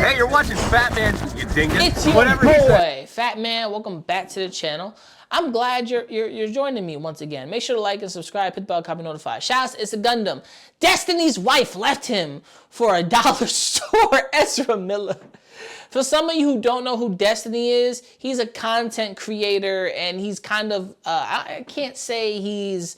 Hey, you're watching Fat Man, you dingus. It's your boy, Fat Man. Welcome back to the channel. I'm glad you're joining me once again. Make sure to like and subscribe, hit the bell, copy, notify. Shouts, it's a Gundam. Destiny's wife left him for a dollar store, Ezra Miller. For some of you who don't know who Destiny is, he's a content creator and he's kind of, I can't say he's,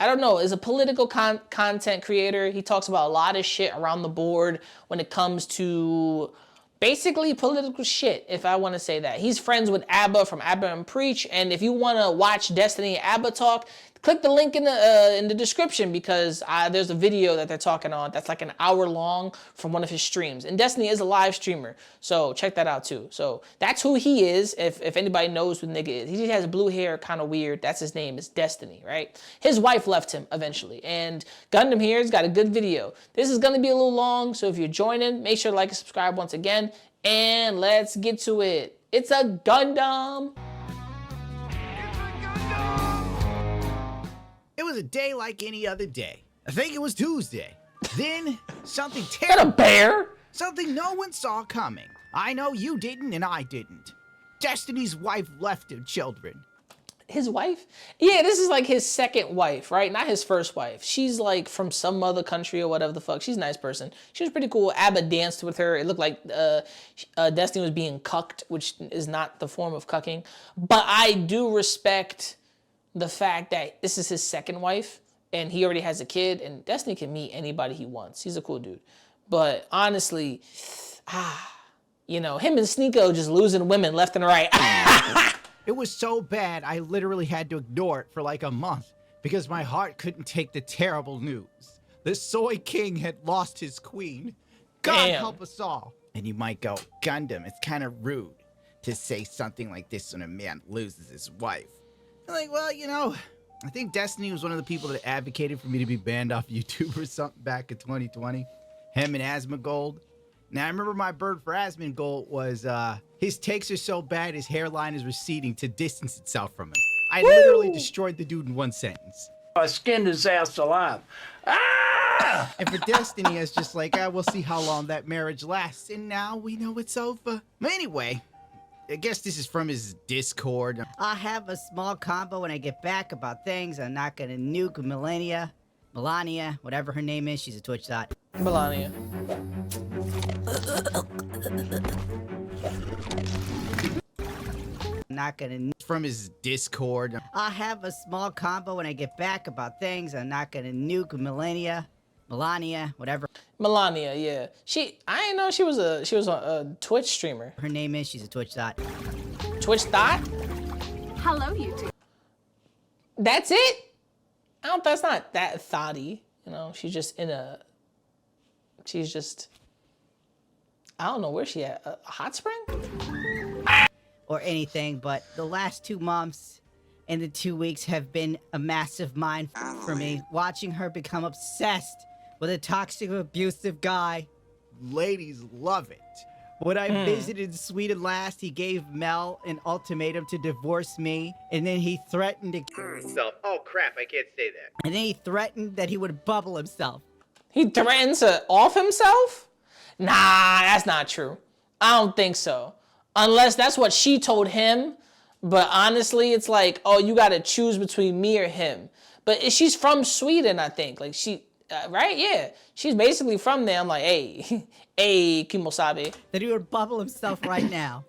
I don't know, is a political content creator. He talks about a lot of shit around the board when it comes to basically political shit, if I want to say that. He's friends with Abba from Abba and Preach, and if you want to watch Destiny and Abba talk, click the link in the description because there's a video that they're talking on that's like an hour long from one of his streams. And Destiny is a live streamer, so check that out too. So that's who he is, if anybody knows who the nigga is. He just has blue hair, kind of weird. That's his name, is Destiny, right? His wife left him eventually, and Gundam here has got a good video. This is going to be a little long, so if you're joining, make sure to like and subscribe once again, and let's get to it. It's a Gundam! It was a day like any other day. I think it was Tuesday. Then, something terrible. That a bear? Something no one saw coming. I know you didn't and I didn't. Destiny's wife left him children. His wife? Yeah, this is like his second wife, right? Not his first wife. She's like from some other country or whatever the fuck. She's a nice person. She was pretty cool. Abba danced with her. It looked like Destiny was being cucked, which is not the form of cucking. But I do respect the fact that this is his second wife and he already has a kid, and Destiny can meet anybody he wants. He's a cool dude. But honestly, you know, him and Sneeko just losing women left and right. It was so bad, I literally had to ignore it for like a month because my heart couldn't take the terrible news. The Soy King had lost his queen. God help us all. And you might go, Gundam, it's kind of rude to say something like this when a man loses his wife. I'm like, well, you know, I think Destiny was one of the people that advocated for me to be banned off YouTube or something back in 2020. Him and Asmongold. Now, I remember my bird for Asmongold was, his takes are so bad his hairline is receding to distance itself from him. I literally destroyed the dude in one sentence. I skinned his ass alive. Ah! And for Destiny, it's just like, we'll see how long that marriage lasts. And now we know it's over. But anyway, I guess this is from his Discord. I'll have a small combo when I get back about things. I'm not gonna nuke Melania, whatever her name is. She's a Twitch dot. Melania. Not gonna from his Discord. I'll have a small combo when I get back about things. I'm not gonna nuke Melania, whatever Melania, yeah. I didn't know she was a Twitch streamer. her name is. She's a Twitch dot. Twitch dot? Hello, YouTube. That's it? That's not that thotty. You know, she's just I don't know where she at. A hot spring? Or anything, but the last 2 months and the 2 weeks have been a massive mind for me. Watching her become obsessed with a toxic, abusive guy. Ladies love it. When I visited Sweden last, he gave Mel an ultimatum to divorce me, and then he threatened to kill himself. Oh crap, I can't say that. And then he threatened that he would bubble himself. He threatens to off himself? Nah, that's not true. I don't think so. Unless that's what she told him. But honestly, it's like, oh, you gotta choose between me or him. But she's from Sweden, I think. Like right? Yeah. She's basically from there. I'm like, hey, hey, Kimosabe. That he would bubble himself right now.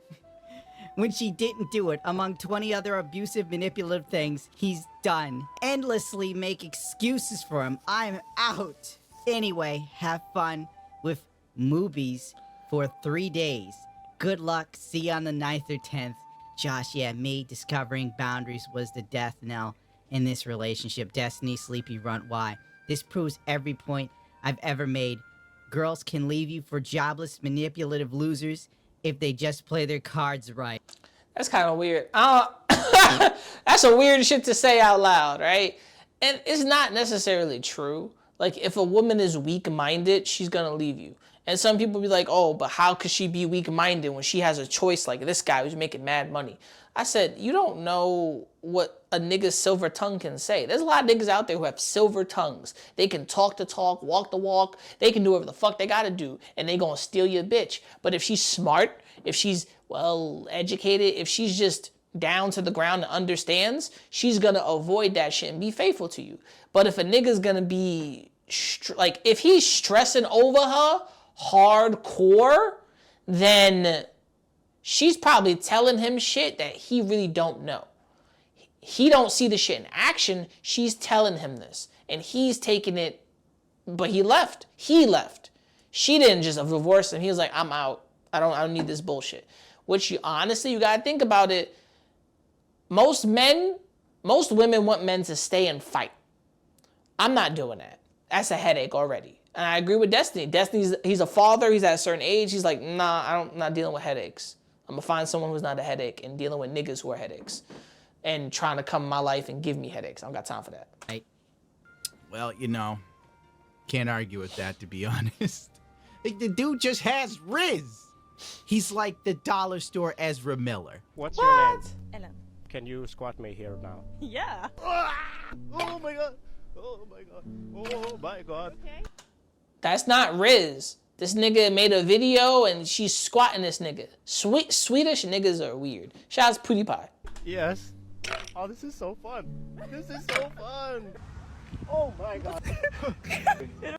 When she didn't do it, among 20 other abusive, manipulative things he's done. Endlessly make excuses for him. I'm out. Anyway, have fun with movies for 3 days. Good luck. See you on the 9th or 10th. Josh, yeah, me discovering boundaries was the death knell in this relationship. Destiny, sleepy runt, why? This proves every point I've ever made. Girls can leave you for jobless, manipulative losers if they just play their cards right. That's kind of weird. That's a weird shit to say out loud, right? And it's not necessarily true. Like, if a woman is weak-minded, she's gonna leave you. And some people be like, oh, but how could she be weak-minded when she has a choice like this guy who's making mad money? I said, you don't know what a nigga's silver tongue can say. There's a lot of niggas out there who have silver tongues. They can talk the talk, walk the walk. They can do whatever the fuck they gotta do, and they gonna steal your bitch. But if she's smart, if she's well educated, if she's just down to the ground and understands, she's gonna avoid that shit and be faithful to you. But if a nigga's gonna be like, if he's stressing over her hardcore, then she's probably telling him shit that he really don't know. He don't see the shit in action. She's telling him this, and he's taking it. But he left. He left. She didn't just divorce him. He was like, I'm out. I don't need this bullshit. Which, you honestly, you gotta think about it. Most women want men to stay and fight. I'm not doing that. That's a headache already. And I agree with Destiny. He's a father. He's at a certain age. He's like, nah, I'm not dealing with headaches. I'm gonna find someone who's not a headache and dealing with niggas who are headaches and trying to come in my life and give me headaches. I don't got time for that. Right. Well, you know, can't argue with that, to be honest. Like, the dude just has Riz. He's like the dollar store Ezra Miller. What's your name? Ellen. Can you squat me here now? Yeah. Oh my god. Oh my god. Oh my god. Okay. That's not Riz. This nigga made a video and she's squatting this nigga. Swedish niggas are weird. Shout out to PewDiePie. Yes. Oh, this is so fun. This is so fun. Oh my god.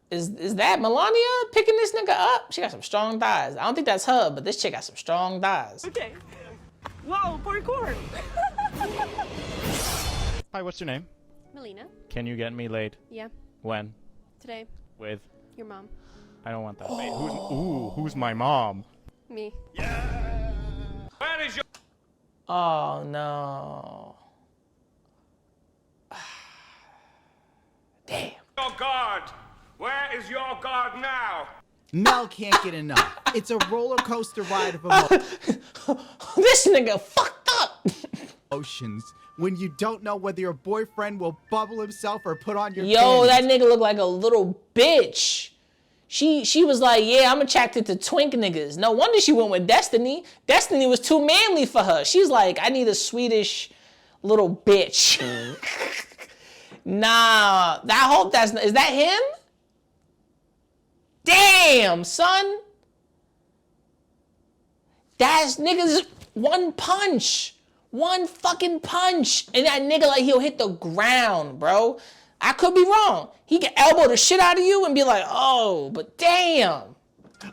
Is that Melania picking this nigga up? She got some strong thighs. I don't think that's her, but this chick got some strong thighs. Okay. Whoa, parkour. Hi, what's your name? Melina. Can you get me laid? Yeah. When? Today. With? Your mom. I don't want that. Wait, who's my mom? Me. Where is your... Oh no. Damn. Your guard? Where is your guard now? Mel can't get enough. It's a roller coaster ride of This nigga fucked up. emotions when you don't know whether your boyfriend will bubble himself or put on your Yo, panties. that nigga look like a little bitch. She was like, yeah, I'm attracted to twink niggas. No wonder she went with Destiny. Destiny was too manly for her. She's like, I need a Swedish little bitch. Nah, is that him? Damn, son. That's niggas one punch. One fucking punch. And that nigga, like, he'll hit the ground, bro. I could be wrong. He can elbow the shit out of you and be like, oh, but damn.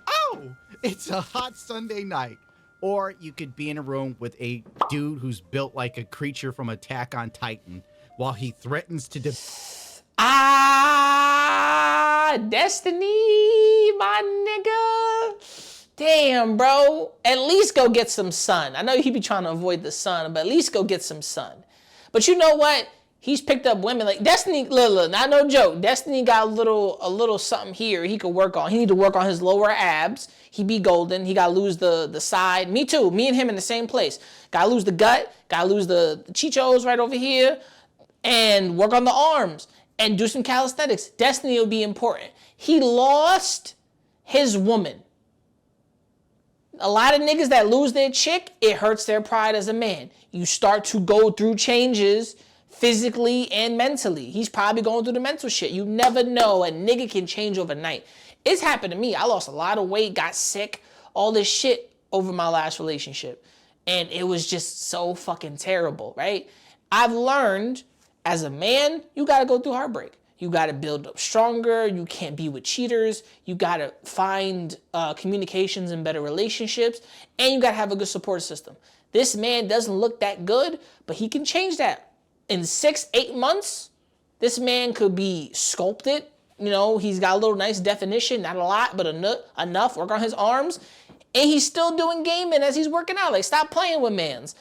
Oh, it's a hot Sunday night. Or you could be in a room with a dude who's built like a creature from Attack on Titan while he threatens to Destiny, my nigga. Damn, bro. At least go get some sun. I know he be trying to avoid the sun, but at least go get some sun. But you know what? He's picked up women like Destiny. Look, not no joke. Destiny got a little something here he could work on. He need to work on his lower abs. He be golden. He gotta lose the side. Me too. Me and him in the same place. Gotta lose the gut. Gotta lose the chichos right over here, and work on the arms and do some calisthenics. Destiny will be important. He lost his woman. A lot of niggas that lose their chick, it hurts their pride as a man. You start to go through changes physically and mentally. He's probably going through the mental shit. You never know. A nigga can change overnight. It's happened to me. I lost a lot of weight, got sick, all this shit over my last relationship. And it was just so fucking terrible, right? I've learned as a man, you gotta go through heartbreak. You gotta build up stronger. You can't be with cheaters. You gotta find communications and better relationships. And you gotta have a good support system. This man doesn't look that good, but he can change that. In 6-8 months, this man could be sculpted. You know, he's got a little nice definition, not a lot, but enough. Work on his arms. And he's still doing gaming as he's working out. Like, stop playing with mans.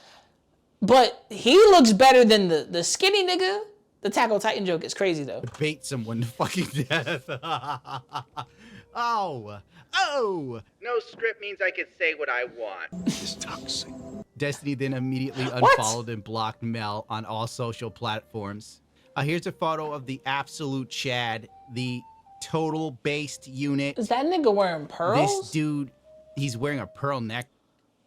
But he looks better than the skinny nigga. The Attack on Titan joke is crazy, though. bait someone to fucking death. Oh. No script means I can say what I want. It's toxic. Destiny then immediately unfollowed and blocked Mel on all social platforms. Here's a photo of the absolute Chad, the total based unit. Is that nigga wearing pearls? This dude, he's wearing a pearl neck.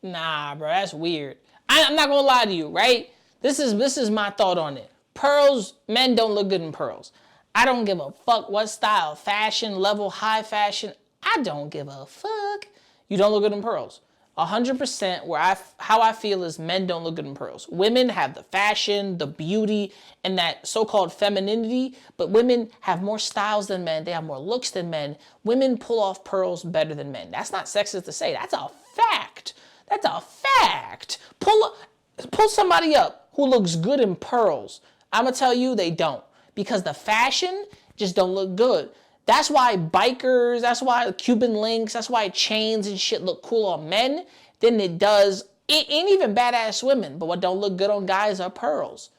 Nah, bro, that's weird. I'm not gonna lie to you, right? This is my thought on it. Pearls, men don't look good in pearls. I don't give a fuck what style, fashion, level, high fashion. I don't give a fuck. You don't look good in pearls. 100% how I feel is men don't look good in pearls. Women have the fashion, the beauty, and that so-called femininity, but women have more styles than men. They have more looks than men. Women pull off pearls better than men. That's not sexist to say. That's a fact. That's a fact. Pull somebody up who looks good in pearls. I'm gonna tell you they don't, because the fashion just don't look good. That's why bikers, that's why Cuban links, that's why chains and shit look cool on men than it does. It ain't even badass women, but what don't look good on guys are pearls.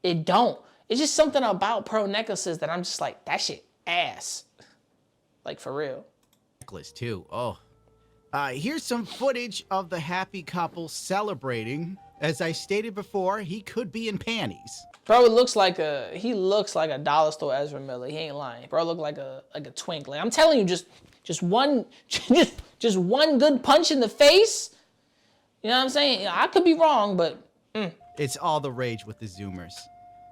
It don't. It's just something about pearl necklaces that I'm just like, that shit ass. Like, for real. Necklace too. Oh. Here's some footage of the happy couple celebrating. As I stated before, he could be in panties. Bro, he looks like a dollar store Ezra Miller. He ain't lying. Bro, look like a twink. Like, I'm telling you, just one good punch in the face. You know what I'm saying? I could be wrong, but It's all the rage with the Zoomers.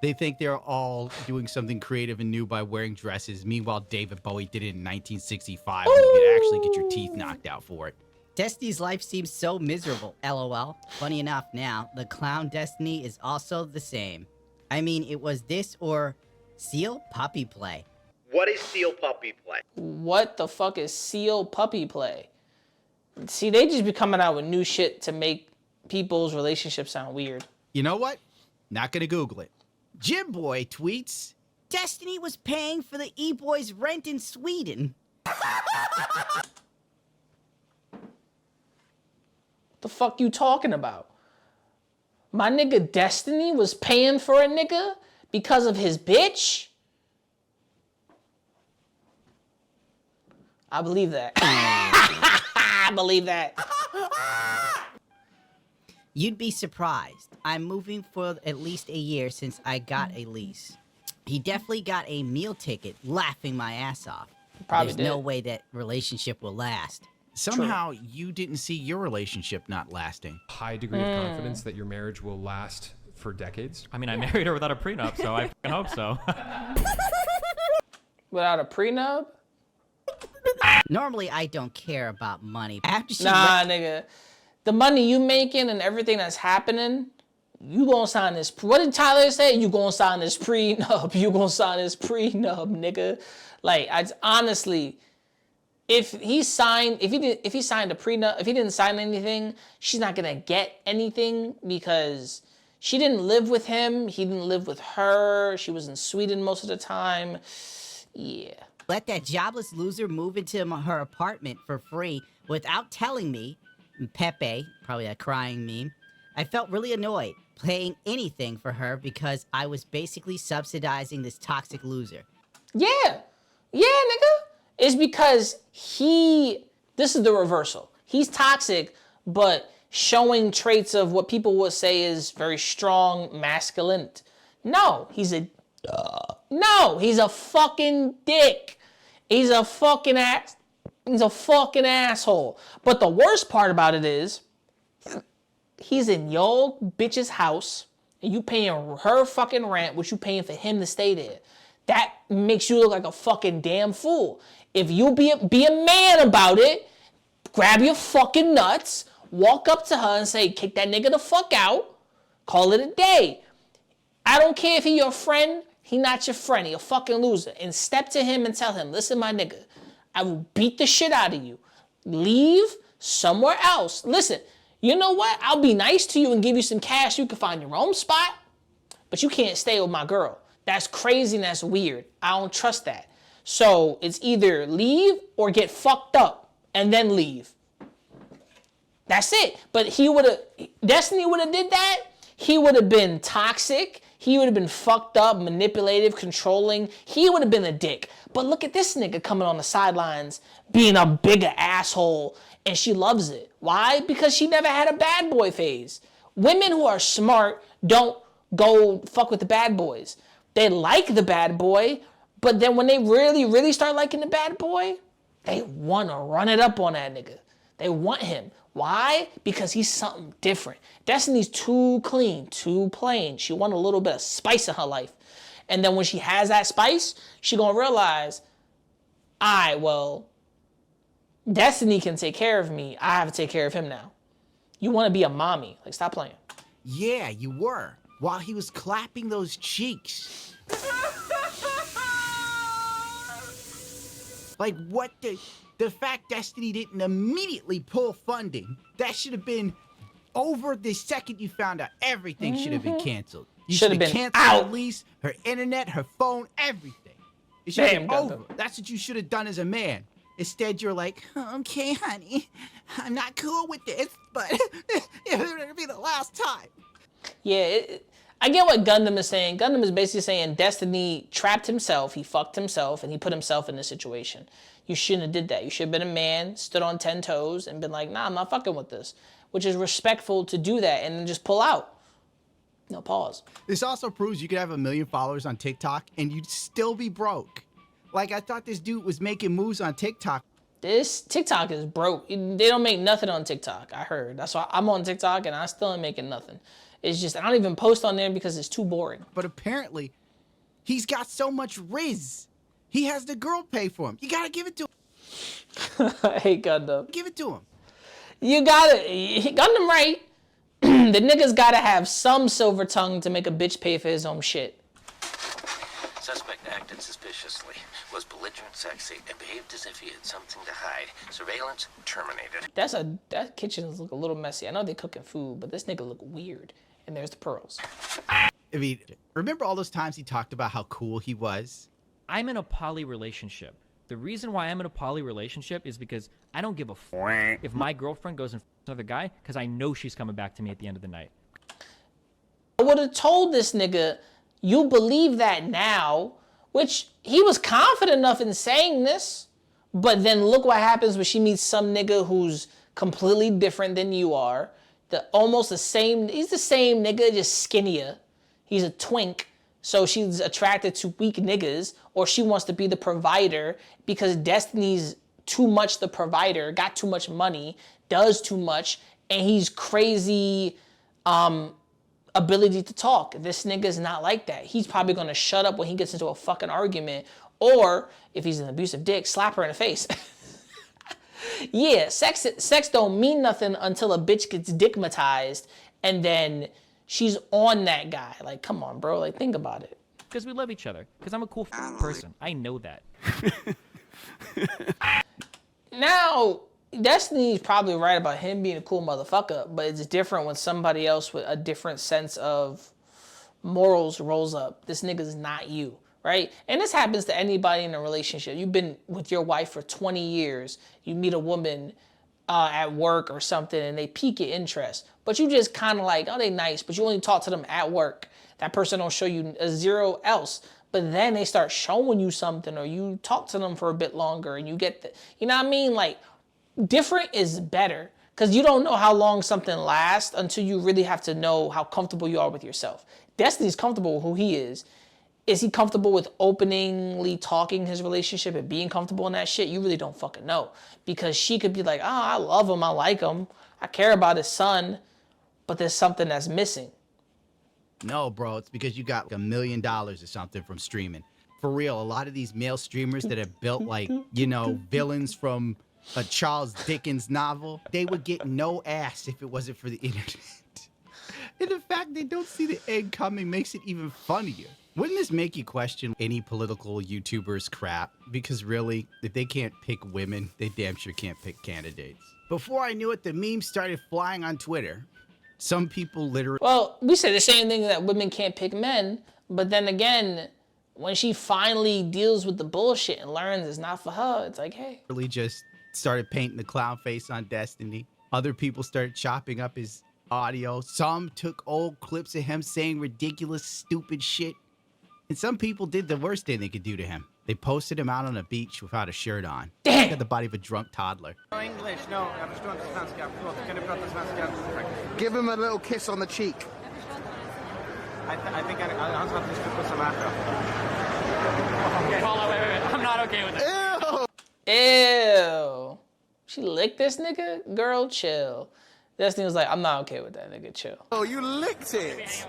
They think they're all doing something creative and new by wearing dresses. Meanwhile, David Bowie did it in 1965 when you could actually get your teeth knocked out for it. Destiny's life seems so miserable, lol. Funny enough now, the clown Destiny is also the same. I mean, it was this or Seal Puppy Play. What is Seal Puppy Play? what the fuck is Seal Puppy Play? See, they just be coming out with new shit to make people's relationships sound weird. You know what? Not gonna Google it. Jim Boy tweets, Destiny was paying for the E-Boy's rent in Sweden. The fuck you talking about? My nigga Destiny was paying for a nigga because of his bitch? I believe that. I believe that. You'd be surprised. I'm moving for at least a year since I got a lease. He definitely got a meal ticket, laughing my ass off. Probably There's did. no way that relationship will last. somehow you didn't see your relationship not lasting. High degree of confidence that your marriage will last for decades. I mean, I married her without a prenup, so I fucking hope so. Without a prenup? Normally, I don't care about money. After she Nah, nigga. The money you making and everything that's happening, you gonna sign this. What did Tyler say? You gonna sign this prenup. You gonna sign this prenup, nigga. Like, honestly, if he signed a prenup, if he didn't sign anything, she's not gonna get anything because she didn't live with him. He didn't live with her. She was in Sweden most of the time. Yeah. let that jobless loser move into her apartment for free without telling me, Pepe, probably a crying meme, I felt really annoyed paying anything for her because I was basically subsidizing this toxic loser. Yeah. Yeah, nigga. It's because this is the reversal. He's toxic, but showing traits of what people would say is very strong masculine. No, he's a fucking dick. He's a fucking ass. He's a fucking asshole. But the worst part about it is, he's in your bitch's house, and you paying her fucking rent, which you paying for him to stay there. That makes you look like a fucking damn fool. If you be a man about it, grab your fucking nuts, walk up to her and say, kick that nigga the fuck out, call it a day. I don't care if he your friend, he not your friend, he a fucking loser. And step to him and tell him, listen, my nigga, I will beat the shit out of you. Leave somewhere else. Listen, you know what? I'll be nice to you and give you some cash. You can find your own spot, but you can't stay with my girl. That's crazy and that's weird. I don't trust that. So it's either leave or get fucked up and then leave. That's it. But Destiny would have did that. He would have been toxic. He would have been fucked up, manipulative, controlling. He would have been a dick. But look at this nigga coming on the sidelines, being a bigger asshole, and she loves it. Why? Because she never had a bad boy phase. Women who are smart don't go fuck with the bad boys. They like the bad boy, But then when they really start liking the bad boy, they want to run it up on that nigga. They want him. Why? Because he's something different. Destiny's too clean, too plain. She want a little bit of spice in her life. And then when she has that spice, she gonna realize, well, Destiny can take care of me. I have to take care of him now. You want to be a mommy. Like, stop playing. Yeah, you were. While he was clapping those cheeks. Like, what the fact Destiny didn't immediately pull funding, that should have been over the second you found out. Everything should have been canceled. You should have canceled out. her lease, her internet, her phone, everything. It should have been over. That's what you should have done as a man. Instead, you're like, okay, honey, I'm not cool with this, but it'll be the last time. Yeah, I get what Gundam is saying. Gundam is basically saying Destiny trapped himself, he fucked himself, and he put himself in this situation. You shouldn't have did that. You should have been a man, stood on 10 toes, and been like, nah, I'm not fucking with this. Which is respectful to do that and then just pull out. No, pause. This also proves you could have 1 million followers on TikTok and you'd still be broke. Like, I thought this dude was making moves on TikTok. This TikTok is broke. They don't make nothing on TikTok, I heard. That's why I'm on TikTok and I still ain't making nothing. It's just, I don't even post on there because it's too boring. But apparently, he's got so much riz. He has the girl pay for him. You gotta give it to him. I hate Gundam. Give it to him. You gotta, Gundam right. The niggas gotta have some silver tongue to make a bitch pay for his own shit. Suspect acted suspiciously, was belligerent, sexy, and behaved as if he had something to hide. Surveillance terminated. That kitchen look a little messy. I know they cooking food, but this nigga look weird. And there's the pearls. I mean, remember all those times he talked about how cool he was? I'm in a poly relationship. The reason why I'm in a poly relationship is because I don't give a f if my girlfriend goes and another guy, because I know she's coming back to me at the end of the night. I would have told this nigga, you believe that now, which he was confident enough in saying this, but then look what happens when she meets some nigga who's completely different than you are. He's the same nigga, just skinnier. He's a twink, so she's attracted to weak niggas, or she wants to be the provider because Destiny's too much the provider, got too much money, does too much, and he's crazy ability to talk. This nigga's not like that. He's probably gonna shut up when he gets into a fucking argument, or if he's an abusive dick, slap her in the face. Yeah, sex don't mean nothing until a bitch gets dickmatized and then she's on that guy. Like, come on, bro. Like, think about it. Because we love each other. Because I'm a cool person. I know that. Now, Destiny's probably right about him being a cool motherfucker, but it's different when somebody else with a different sense of morals rolls up. This nigga's not you. Right? And this happens to anybody in a relationship. You've been with your wife for 20 years. You meet a woman at work or something and they pique your interest. But you just kind of like, oh, they nice, but you only talk to them at work. That person don't show you a zero else. But then they start showing you something or you talk to them for a bit longer and you get the, you know what I mean? Like, different is better because you don't know how long something lasts until you really have to know how comfortable you are with yourself. Destiny's comfortable with who he is. Is he comfortable with openly talking his relationship and being comfortable in that shit? You really don't fucking know. Because she could be like, oh, I love him, I like him, I care about his son, but there's something that's missing. No, bro, it's because you got $1 million or something from streaming. For real, a lot of these male streamers that have built like, you know, villains from a Charles Dickens novel, they would get no ass if it wasn't for the internet. And the fact they don't see the egg coming makes it even funnier. Wouldn't this make you question any political YouTubers crap? Because really, if they can't pick women, they damn sure can't pick candidates. Before I knew it, the memes started flying on Twitter. Some people literally... Well, we say the same thing that women can't pick men, but then again, when she finally deals with the bullshit and learns it's not for her, it's like, hey. Really just started painting the clown face on Destiny. Other people started chopping up his audio. Some took old clips of him saying ridiculous, stupid shit. And some people did the worst thing they could do to him. They posted him out on a beach without a shirt on. Damn! He had the body of a drunk toddler. No English, no. Give him a little kiss on the cheek. I think I'll have to put some after. Okay, hold on, wait. I'm not okay with it. Ew. She licked this nigga? Girl, chill. Destiny was like, I'm not okay with that, nigga, chill. Oh, you licked it.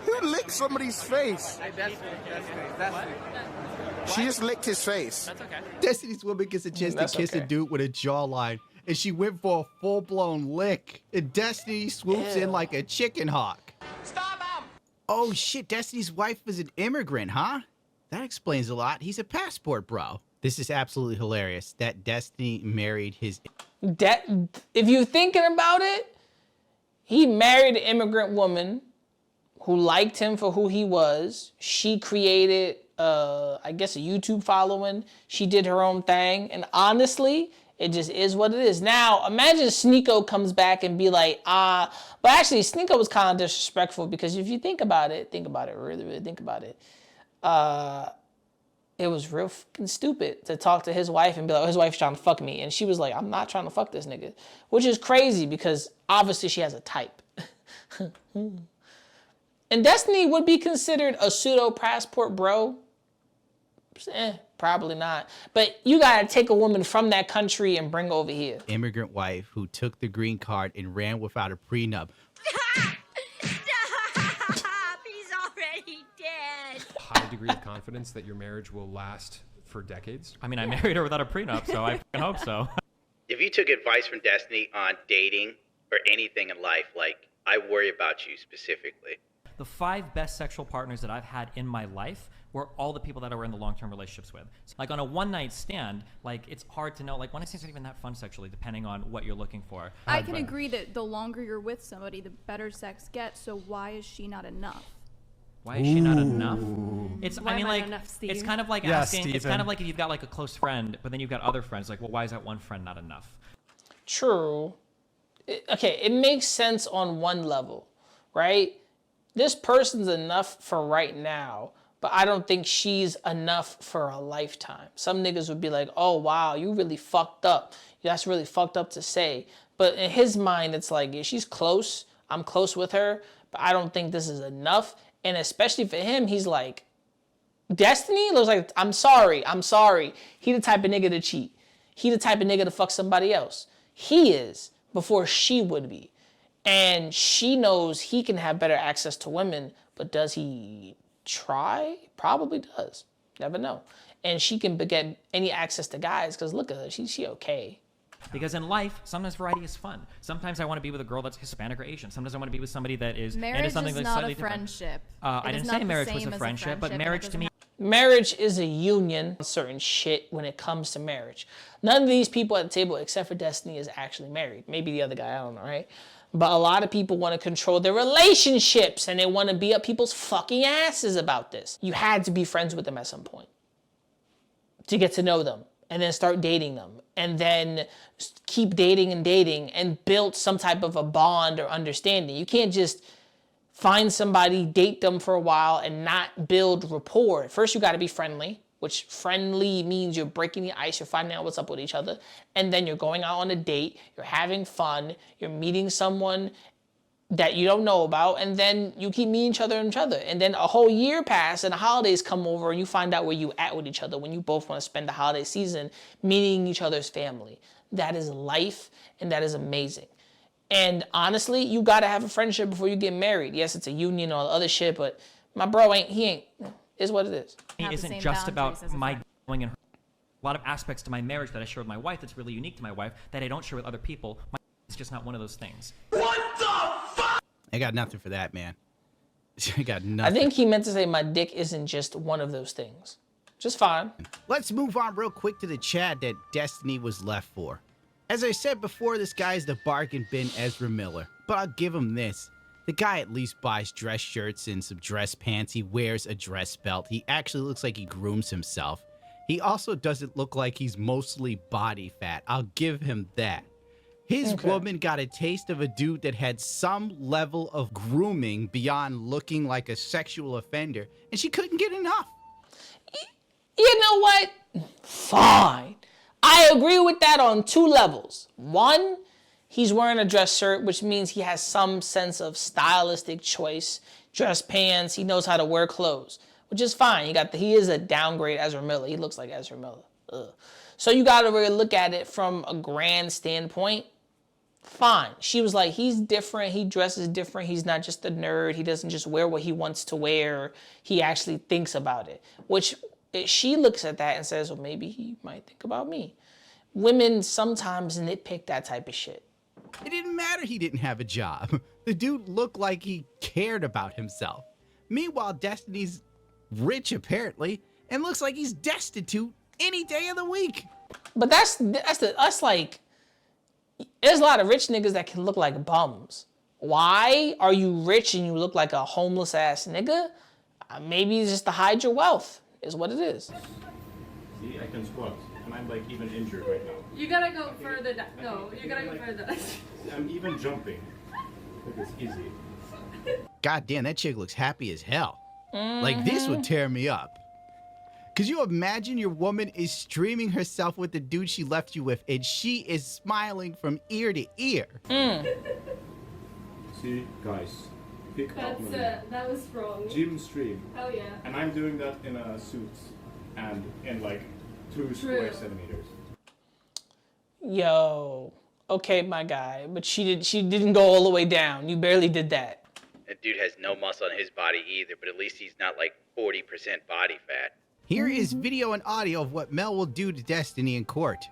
You licked somebody's face. She just licked his face. That's okay. Destiny's woman gets a chance to That's kiss a okay. dude with a jawline, and she went for a full-blown lick. And Destiny swoops in like a chicken hawk. Stop him! Oh shit, Destiny's wife was an immigrant, huh? That explains a lot. He's a passport bro. This is absolutely hilarious that Destiny married his... If you're thinking about it, he married an immigrant woman who liked him for who he was. She created, I guess, a YouTube following. She did her own thing. And honestly, it just is what it is. Now, imagine Sneeko comes back and be like, but actually, Sneeko was kind of disrespectful because if you think about it, really think about it. It was real fucking stupid to talk to his wife and be like, oh, his wife's trying to fuck me. And she was like, I'm not trying to fuck this nigga. Which is crazy because obviously she has a type. And Destiny would be considered a pseudo passport bro. Probably not. But you gotta take a woman from that country and bring her over here. Immigrant wife who took the green card and ran without a prenup. Stop! He's already dead. High degree of confidence that your marriage will last for decades. I mean, I married her without a prenup, so I fucking hope so. If you took advice from Destiny on dating or anything in life, like, I worry about you specifically. The 5 best sexual partners that I've had in my life were all the people that I were in the long-term relationships with. Like on a one-night stand, like it's hard to know, like one night stand's not even that fun sexually, depending on what you're looking for. I can agree that the longer you're with somebody, the better sex gets, so why is she not enough? Why is she not enough? It's, Why I mean, am I like, enough, Steve? it's kind of like asking, it's kind of like if you've got like a close friend, but then you've got other friends, like, well, why is that one friend not enough? True. Okay, it makes sense on one level, right? This person's enough for right now, but I don't think she's enough for a lifetime. Some niggas would be like, oh, wow, you really fucked up. That's really fucked up to say. But in his mind, it's like, yeah, she's close. I'm close with her, but I don't think this is enough. And especially for him, he's like, Destiny looks like, I'm sorry. He the type of nigga to cheat. He the type of nigga to fuck somebody else. He is before she would be. And she knows he can have better access to women, but does he try? Probably does. Never know. And she can get any access to guys because look at her, she okay. Because in life, sometimes variety is fun. Sometimes I want to be with a girl that's Hispanic or Asian. Sometimes I want to be with somebody that is Marriage into something is that's not slightly a friendship. different. I It is didn't not say the marriage was same a as friendship, but it marriage to doesn't me. Marriage is a union on certain shit when it comes to marriage. None of these people at the table, except for Destiny, is actually married. Maybe the other guy, I don't know, right? But a lot of people want to control their relationships and they want to be up people's fucking asses about this. You had to be friends with them at some point to get to know them and then start dating them and then keep dating and build some type of a bond or understanding. You can't just find somebody, date them for a while and not build rapport. First, you got to be friendly, which friendly means you're breaking the ice, you're finding out what's up with each other, and then you're going out on a date, you're having fun, you're meeting someone that you don't know about, and then you keep meeting each other, and then a whole year passes, and the holidays come over, and you find out where you at with each other when you both want to spend the holiday season meeting each other's family. That is life, and that is amazing. And honestly, you gotta have a friendship before you get married. Yes, it's a union or other shit, but my bro ain't, is what it is. It isn't just about my going and a lot of aspects to my marriage that I share with my wife that's really unique to my wife that I don't share with other people. It's just not one of those things. What the fuck? I got nothing for that, man. I got nothing. I think he meant to say my dick isn't just one of those things. Just fine. Let's move on real quick to the chat that Destiny was left for. As I said before, this guy's the bargain bin Ezra Miller, but I'll give him this. The guy at least buys dress shirts and some dress pants. He wears a dress belt. He actually looks like he grooms himself. He also doesn't look like he's mostly body fat. I'll give him that. His woman got a taste of a dude that had some level of grooming beyond looking like a sexual offender, and she couldn't get enough. You know what? Fine. I agree with that on 2 levels. One, he's wearing a dress shirt, which means he has some sense of stylistic choice. Dress pants, he knows how to wear clothes. which is fine. He is a downgrade Ezra Miller. He looks like Ezra Miller. Ugh. So you got to really look at it from a grand standpoint. Fine. She was like, he's different. He dresses different. He's not just a nerd. He doesn't just wear what he wants to wear. He actually thinks about it. Which she looks at that and says, well, maybe he might think about me. Women sometimes nitpick that type of shit. It didn't matter he didn't have a job. The dude looked like he cared about himself. Meanwhile, Destiny's rich apparently, and looks like he's destitute any day of the week. But that's like, there's a lot of rich niggas that can look like bums. Why are you rich and you look like a homeless ass nigga? Maybe it's just to hide your wealth, is what it is. See, I can squat, and I'm like even injured right now. You gotta go further down. No, you gotta go further. I'm even jumping. Like it's easy. God damn, that chick looks happy as hell. Like, this would tear me up. Could you imagine your woman is streaming herself with the dude she left you with, and she is smiling from ear to ear? See, guys, pick up Melina. That was strong. Gym stream. Hell yeah. And I'm doing that in a suit and in like 2 square centimeters. Yo, okay, my guy, but she didn't go all the way down. You barely did that. That dude has no muscle on his body either, but at least he's not like 40% body fat. Here is video and audio of what Mel will do to Destiny in court.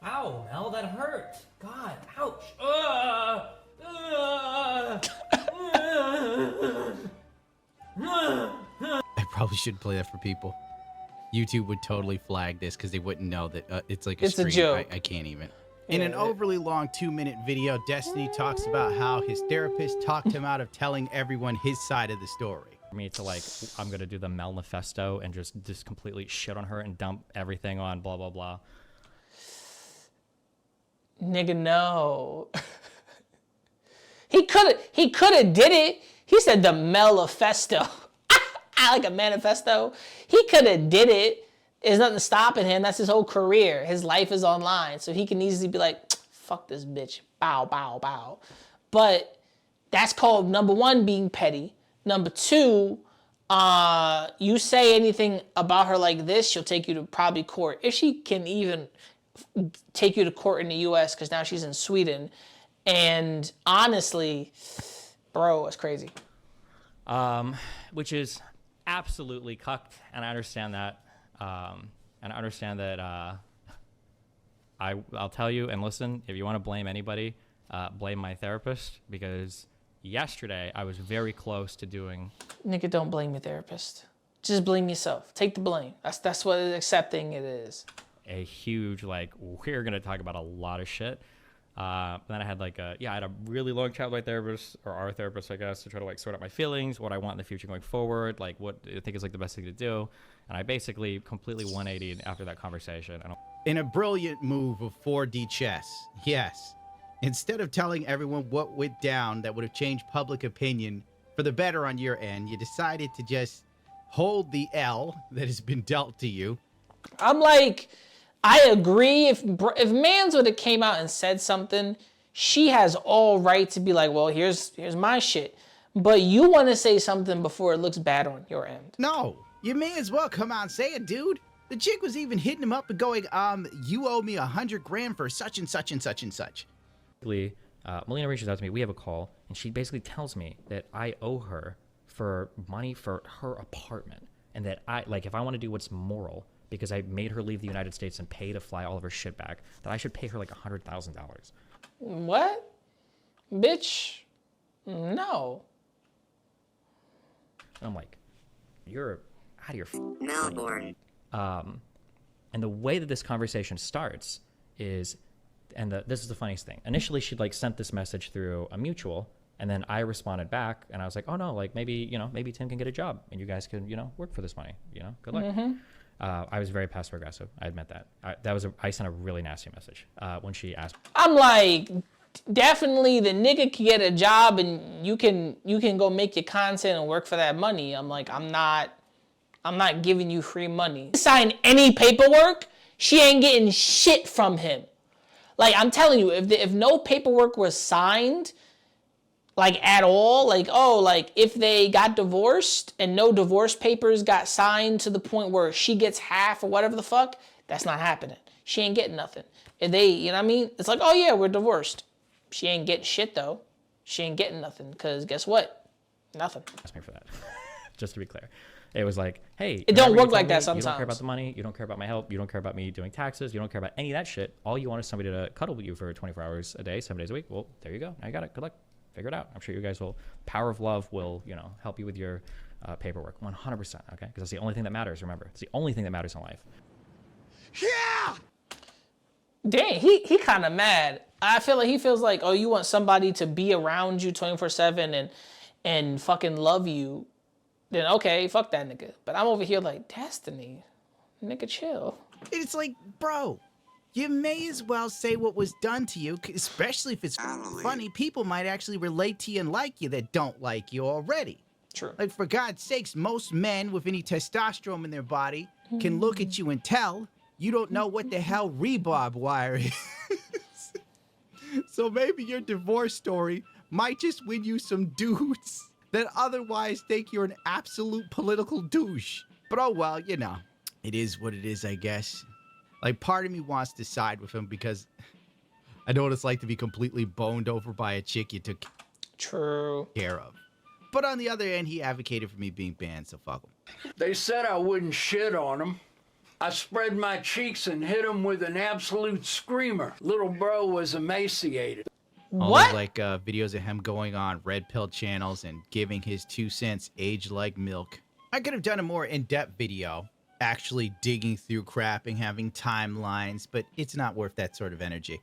Ow, Mel, that hurt. God, ouch. I probably should play that for people. YouTube would totally flag this because they wouldn't know that it's like a It's a stream. joke. I can't even. In an overly long 2-minute video, Destiny talks about how his therapist talked him out of telling everyone his side of the story. For me to like, I'm gonna do the Mel Manifesto and just completely shit on her and dump everything on blah blah blah. Nigga, no. He coulda did it. He said the Manifesto. I like a manifesto. He coulda did it. There's nothing stopping him. That's his whole career. His life is online. So he can easily be like, fuck this bitch. Bow, bow, bow. But that's called, number one, being petty. Number two, you say anything about her like this, she'll take you to probably court. If she can even take you to court in the US, because now she's in Sweden. And honestly, bro, it's crazy. Which is absolutely cucked, and I understand that. And I understand that I'll tell you, and listen, if you want to blame anybody, blame my therapist, because yesterday I was very close to doing... Nigga, don't blame your therapist. Just blame yourself. Take the blame. That's what accepting it is. A huge, like, we're going to talk about a lot of shit. Then I had like I had a really long chat with my therapist, or our therapist, I guess, to try to like sort out my feelings, what I want in the future going forward, like what I think is like the best thing to do. And I basically completely 180 after that conversation. In a brilliant move of 4D chess, yes. Instead of telling everyone what went down that would have changed public opinion for the better on your end, you decided to just hold the L that has been dealt to you. I'm like, I agree. If Mans would have came out and said something, she has all right to be like, well, here's my shit. But you want to say something before it looks bad on your end. No, you may as well come out and say it, dude. The chick was even hitting him up and going, you owe me $100,000 for such and such and such and such. Melina reaches out to me. We have a call, and she basically tells me that I owe her for money for her apartment, and that if I want to do what's moral, because I made her leave the United States and pay to fly all of her shit back, that I should pay her like $100,000. What? Bitch, no. And I'm like, you're out of your Melbourne. And the way that this conversation starts is, this is the funniest thing. Initially, she'd like sent this message through a mutual, and then I responded back, and I was like, oh no, like maybe Tim can get a job, and you guys can, work for this money, good luck. Mm-hmm. I was very passive aggressive. I admit that. I sent a really nasty message when she asked. I'm like, definitely the nigga can get a job and you can go make your content and work for that money. I'm like, I'm not giving you free money. Sign any paperwork, she ain't getting shit from him. Like, I'm telling you, if no paperwork was signed, Like at all? Like, oh, like if they got divorced and no divorce papers got signed to the point where she gets half or whatever the fuck, that's not happening. She ain't getting nothing. If they, you know what I mean? It's like, oh yeah, we're divorced. She ain't getting shit though. She ain't getting nothing because guess what? Nothing. Ask me for that. Just to be clear. It was like, hey, it don't work like that sometimes. You don't care about the money. You don't care about my help. You don't care about me doing taxes. You don't care about any of that shit. All you want is somebody to cuddle with you for 24 hours a day, 7 days a week. Well, there you go. Now you got it. Good luck. Figure it out. I'm sure you guys will. Power of love will, you know, help you with your paperwork. 100%. Okay, because that's the only thing that matters. Remember, it's the only thing that matters in life. Yeah. Dang, he kind of mad. I feel like he feels like, oh, you want somebody to be around you 24/7 and fucking love you. Then okay, fuck that nigga. But I'm over here like, Destiny, nigga, chill. It's like, bro, you may as well say what was done to you, especially if it's funny. People might actually relate to you and like you that don't like you already. True. Like, for God's sakes, most men with any testosterone in their body can look at you and tell you don't know what the hell rebarb wire is. So maybe your divorce story might just win you some dudes that otherwise think you're an absolute political douche. But oh well, you know, it is what it is, I guess. Like, part of me wants to side with him because I know what it's like to be completely boned over by a chick you took care of. But on the other end, he advocated for me being banned, so fuck him. They said I wouldn't shit on them. I spread my cheeks and hit him with an absolute screamer. Little bro was emaciated. All those, like, videos of him going on red pill channels and giving his 2 cents age like milk. I could have done a more in-depth video, actually digging through crap and having timelines, but it's not worth that sort of energy.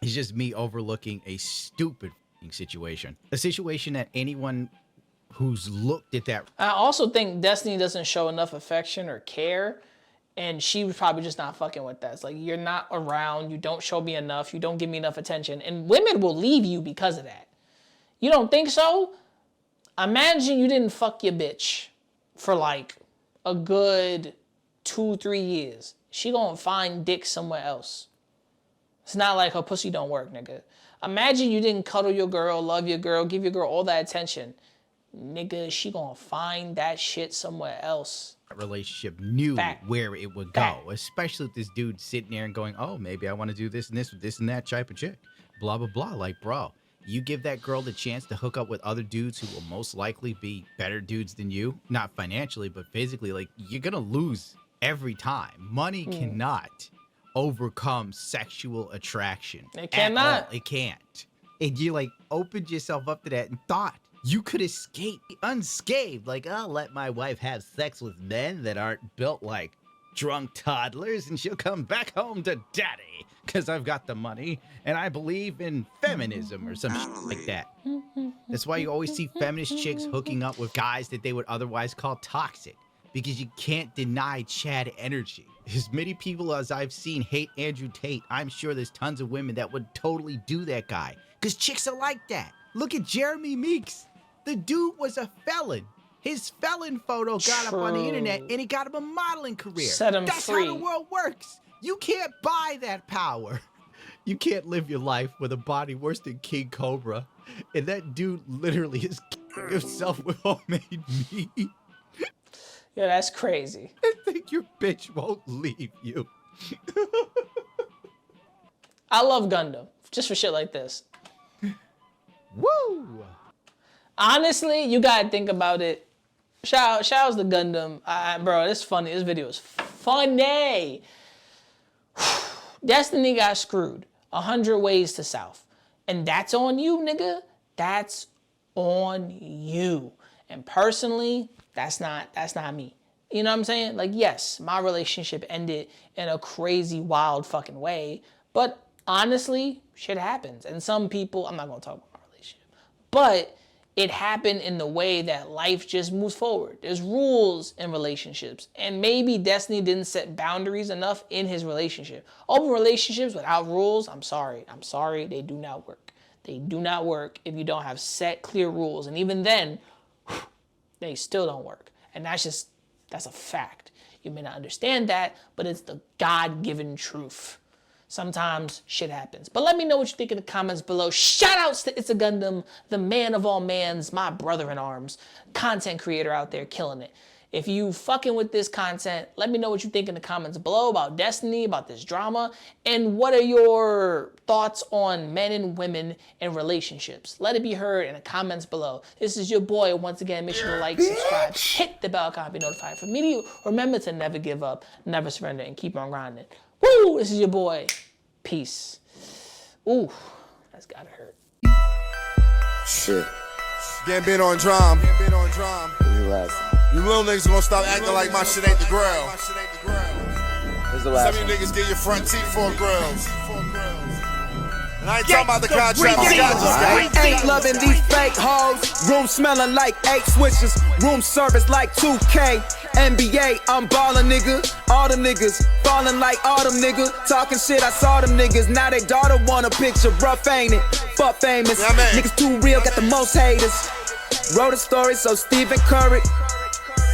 It's just me overlooking a stupid situation. A situation that anyone who's looked at that... I also think Destiny doesn't show enough affection or care, and she was probably just not fucking with that. It's like, you're not around, you don't show me enough, you don't give me enough attention, and women will leave you because of that. You don't think so? Imagine you didn't fuck your bitch for like a good 2-3 years. She gonna find dick somewhere else. It's not like her pussy don't work, nigga. Imagine you didn't cuddle your girl, love your girl, give your girl all that attention. Nigga, she gonna find that shit somewhere else. Relationship knew where it would go, especially with this dude sitting there and going, oh, maybe I want to do this and this with this and that type of chick. Blah, blah, blah. Like, bro, you give that girl the chance to hook up with other dudes who will most likely be better dudes than you. Not financially, but physically. Like, you're gonna lose every time. Money cannot overcome sexual attraction. It cannot. It can't. And you, like, opened yourself up to that and thought you could escape unscathed. Like, I'll let my wife have sex with men that aren't built like drunk toddlers and she'll come back home to daddy because I've got the money and I believe in feminism or some shit like that. That's why you always see feminist chicks hooking up with guys that they would otherwise call toxic, because you can't deny Chad energy. As many people as I've seen hate Andrew Tate, I'm sure there's tons of women that would totally do that guy, because chicks are like that. Look at Jeremy Meeks. The dude was a felon. His felon photo got up on the internet and he got him a modeling career. Set him That's free. how the world works. You can't buy that power. You can't live your life with a body worse than King Cobra. And that dude literally is killing himself with homemade meat. Yeah, that's crazy. I think your bitch won't leave you. I love Gundam, just for shit like this. Woo! Honestly, you gotta think about it. Shout outs to Gundam. Bro, this is funny. This video is funny. Destiny got screwed 100 ways to South. And that's on you, nigga. That's on you. And personally, that's not me. You know what I'm saying? Like, yes, my relationship ended in a crazy, wild fucking way. But honestly, shit happens. And some people, I'm not gonna talk about my relationship, but it happened in the way that life just moves forward. There's rules in relationships. And maybe Destiny didn't set boundaries enough in his relationship. Open relationships without rules, I'm sorry, they do not work. They do not work if you don't have set, clear rules. And even then, they still don't work. And that's a fact. You may not understand that, but it's the God-given truth. Sometimes shit happens. But let me know what you think in the comments below. Shout outs to It's a Gundam, the man of all mans, my brother in arms, content creator out there killing it. If you fucking with this content, let me know what you think in the comments below about Destiny, about this drama, and what are your thoughts on men and women and relationships. Let it be heard in the comments below. This is your boy. Once again, make sure to like, subscribe, hit the bell icon, be notified for me. Remember to never give up, never surrender, and keep on grinding. Woo! This is your boy. Peace. Ooh, that's gotta hurt. Shit. Getting on drum. You little niggas gonna stop acting like my shit ain't the grill. Some of you niggas get your front teeth for grills. And I ain't talking about the contract. I ain't loving these fake hoes. Room smelling like 8 switches. Room service like 2K. NBA, I'm ballin', nigga. All them niggas fallin' like autumn, nigga. Talking shit, I saw them niggas. Now they daughter want a picture. Rough, ain't it? Fuck famous. Niggas too real, got the most haters. Wrote a story so Stephen Curry.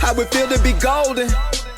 How it feel to be golden.